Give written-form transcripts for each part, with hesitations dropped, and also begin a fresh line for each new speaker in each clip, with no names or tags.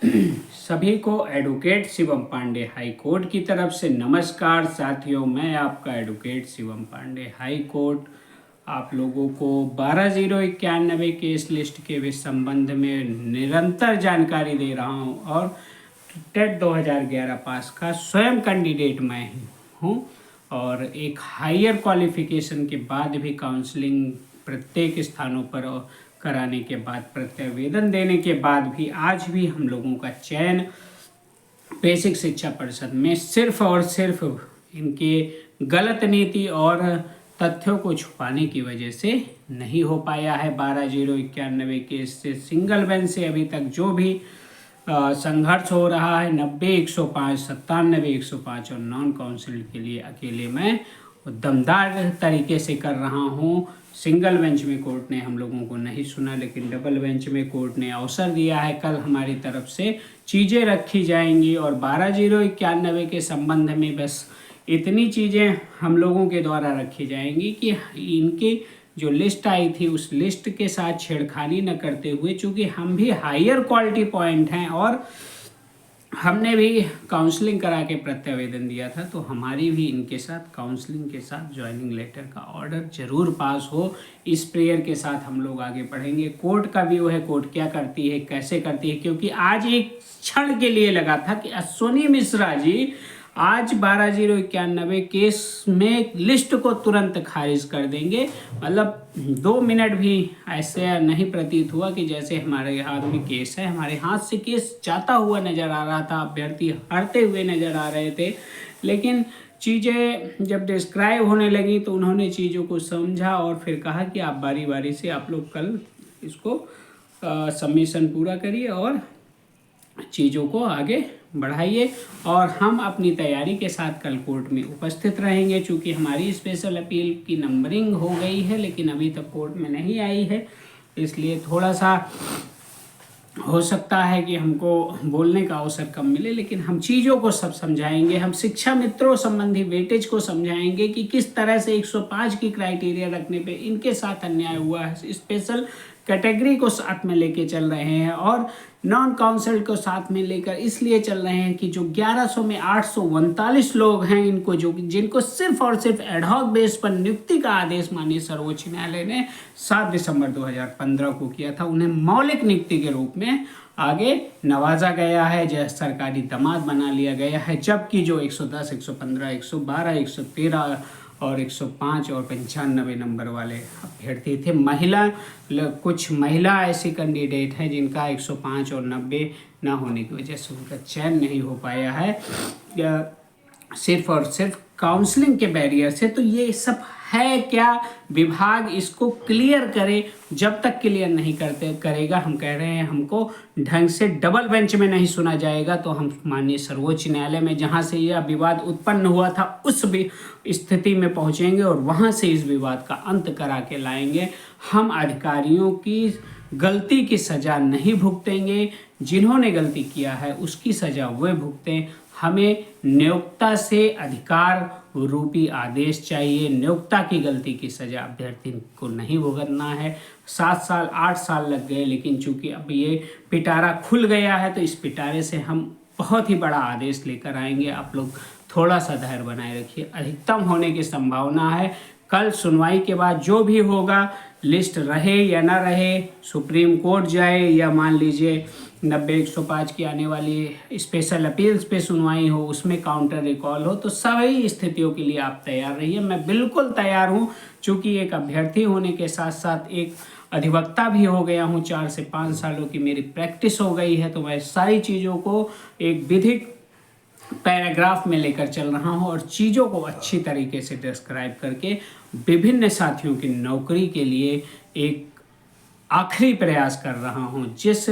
सभी को advocate Shivam Pandey high court की तरफ से नमस्कार साथियों। मैं आपका advocate Shivam Pandey high court आप लोगों को 12,091 केस लिस्ट के संबंध में निरंतर जानकारी दे रहा हूं और टेट 2011 पास का स्वयं कैंडिडेट मैं ही हूं और एक हायर क्वालिफिकेशन के बाद भी काउंसलिंग प्रत्येक स्थानों पर कराने के बाद प्रत्यावेदन देने के बाद भी आज भी हम लोगों का चयन बेसिक शिक्षा परिषद में सिर्फ और सिर्फ इनके गलत नीति और तथ्यों को छुपाने की वजह से नहीं हो पाया है। 12,091 केस से सिंगल बेंच से अभी तक जो भी संघर्ष हो रहा है 90, 105, 97, 105 और नॉन काउंसिल के लिए अकेले मैं दमदार तरीके से कर रहा हूँ। सिंगल बेंच में कोर्ट ने हम लोगों को नहीं सुना, लेकिन डबल बेंच में कोर्ट ने अवसर दिया है। कल हमारी तरफ से चीज़ें रखी जाएंगी और 12,091 के संबंध में बस इतनी चीज़ें हम लोगों के द्वारा रखी जाएंगी कि इनकी जो लिस्ट आई थी उस लिस्ट के साथ छेड़खानी न करते हुए, चूँकि हम भी हायर क्वालिटी पॉइंट हैं और हमने भी काउंसलिंग करा के प्रत्यावेदन दिया था, तो हमारी भी इनके साथ काउंसलिंग के साथ ज्वाइनिंग लेटर का ऑर्डर जरूर पास हो। इस प्रेयर के साथ हम लोग आगे बढ़ेंगे। कोर्ट का व्यू है, कोर्ट क्या करती है, कैसे करती है, क्योंकि आज एक क्षण के लिए लगा था कि अश्विनी मिश्रा जी आज 12,091 केस में लिस्ट को तुरंत खारिज कर देंगे। मतलब 2 मिनट भी ऐसे नहीं प्रतीत हुआ कि जैसे हमारे हाथ में केस है। हमारे हाथ से केस जाता हुआ नज़र आ रहा था, अभ्यर्थी हारते हुए नज़र आ रहे थे, लेकिन चीज़ें जब डिस्क्राइब होने लगी तो उन्होंने चीज़ों को समझा और फिर कहा कि आप बारी बारी से आप लोग कल इसको सबमिशन पूरा करिए और चीज़ों को आगे बढ़ाइए और हम अपनी तैयारी के साथ कल कोर्ट में उपस्थित रहेंगे। चूँकि हमारी स्पेशल अपील की नंबरिंग हो गई है लेकिन अभी तक कोर्ट में नहीं आई है, इसलिए थोड़ा सा हो सकता है कि हमको बोलने का अवसर कम मिले, लेकिन हम चीज़ों को सब समझाएंगे। हम शिक्षा मित्रों संबंधी वेटेज को समझाएंगे कि किस तरह से 105 की क्राइटेरिया रखने पे इनके साथ अन्याय हुआ है। स्पेशल कैटेगरी को साथ में लेके चल रहे हैं और नॉन काउंसिल को साथ में लेकर इसलिए चल रहे हैं कि जो 1100 में 839 लोग हैं इनको जिनको सिर्फ और सिर्फ एडहॉक बेस पर नियुक्ति का आदेश माननीय सर्वोच्च न्यायालय ने 7 दिसंबर 2015 को किया था, उन्हें मौलिक नियुक्ति के रूप में आगे नवाजा गया है, जो सरकारी दामाद बना लिया गया है। जबकि जो 110, 115, 112, 113 और 105 और 95 नंबर वाले अभ्यर्थी थे, कुछ महिला ऐसी कैंडिडेट हैं जिनका 105 और 90 ना होने की वजह से उनका चयन नहीं हो पाया है सिर्फ और सिर्फ काउंसलिंग के बैरियर से। तो ये सब है क्या, विभाग इसको क्लियर करे। जब तक क्लियर नहीं करेगा, हम कह रहे हैं हमको ढंग से डबल बेंच में नहीं सुना जाएगा तो हम माननीय सर्वोच्च न्यायालय में जहां से यह विवाद उत्पन्न हुआ था उस भी स्थिति में पहुंचेंगे और वहां से इस विवाद का अंत करा के लाएंगे। हम अधिकारियों की गलती की सज़ा नहीं भुगतेंगे, जिन्होंने गलती किया है उसकी सज़ा वे भुगतें। हमें नियोक्ता से अधिकार रूपी आदेश चाहिए। नियोक्ता की गलती की सज़ा अभ्यर्थी को नहीं भुगतना है। 7 साल 8 साल लग गए, लेकिन चूंकि अब ये पिटारा खुल गया है तो इस पिटारे से हम बहुत ही बड़ा आदेश लेकर आएंगे। आप लोग थोड़ा सा धैर्य बनाए रखिए, अधिकतम होने की संभावना है। कल सुनवाई के बाद जो भी होगा, लिस्ट रहे या ना रहे, सुप्रीम कोर्ट जाए या मान लीजिए 90, 105 की आने वाली स्पेशल अपील्स पे सुनवाई हो, उसमें काउंटर रिकॉल हो, तो सभी स्थितियों के लिए आप तैयार रहिए। मैं बिल्कुल तैयार हूँ, चूँकि एक अभ्यर्थी होने के साथ साथ एक अधिवक्ता भी हो गया हूँ। 4 से 5 सालों की मेरी प्रैक्टिस हो गई है, तो मैं सारी चीज़ों को एक विधिक पैराग्राफ में लेकर चल रहा हूं और चीज़ों को अच्छी तरीके से डिस्क्राइब करके विभिन्न साथियों की नौकरी के लिए एक आखिरी प्रयास कर रहा हूं। जिस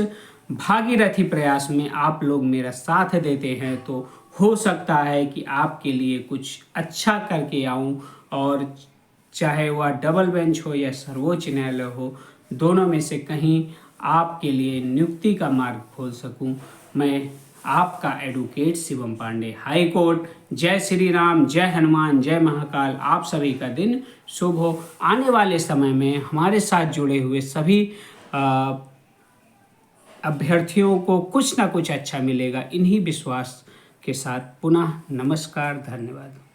भागीरथी प्रयास में आप लोग मेरा साथ देते हैं तो हो सकता है कि आपके लिए कुछ अच्छा करके आऊं और चाहे वह डबल बेंच हो या सर्वोच्च न्यायालय हो, दोनों में से कहीं आपके लिए नियुक्ति का मार्ग खोल सकूं। मैं आपका advocate Shivam Pandey high court. जय श्री राम, जय हनुमान, जय महाकाल। आप सभी का दिन शुभ हो। आने वाले समय में हमारे साथ जुड़े हुए सभी अभ्यर्थियों को कुछ ना कुछ अच्छा मिलेगा। इन्हीं विश्वास के साथ पुनः नमस्कार, धन्यवाद।